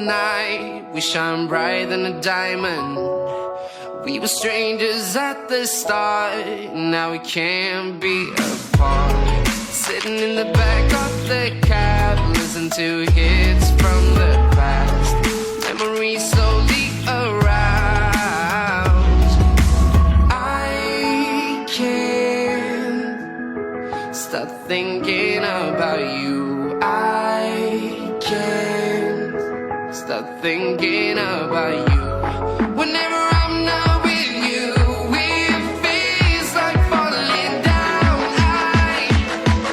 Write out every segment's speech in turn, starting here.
night, we shine bright than a diamond. We were strangers at the start, now we can't be apart. Sitting in the back of the cab, listen to hits from the past. Memories slowly arouse. I can't stop thinking about you. I can't stop thinking about you. Whenever I'm not with you, it feels like falling down. I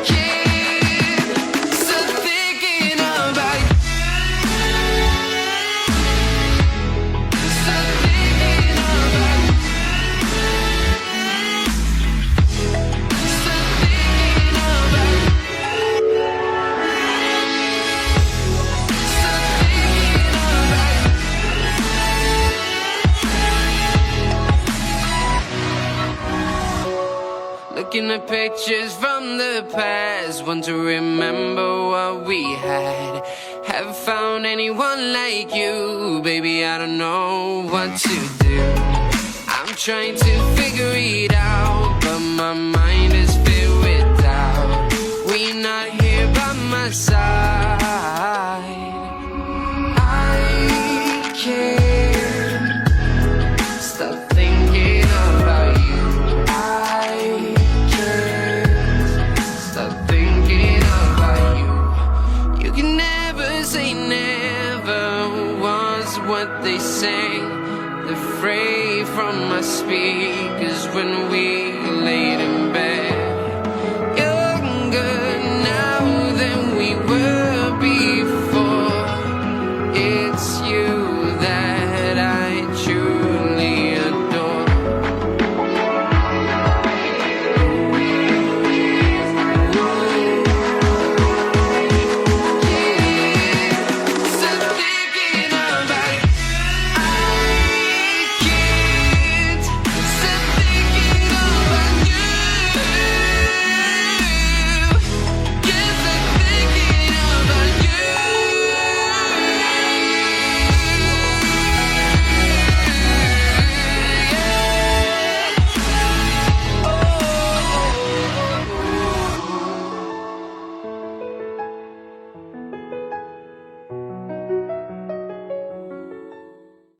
can't stop thinking about you. Stop thinking about you. Stop thinking about you. Stop thinking about you. Looking at pictures from the past, want to remember what we had. Haven't found anyone like you, baby, I don't know what to do. I'm trying to figure it out, but my mind is filled with doubt. We're not here by my side. I can't stop thinking about you. I can't stop thinking about you. You can never say never was what they say. The fray from my speakers when we laid in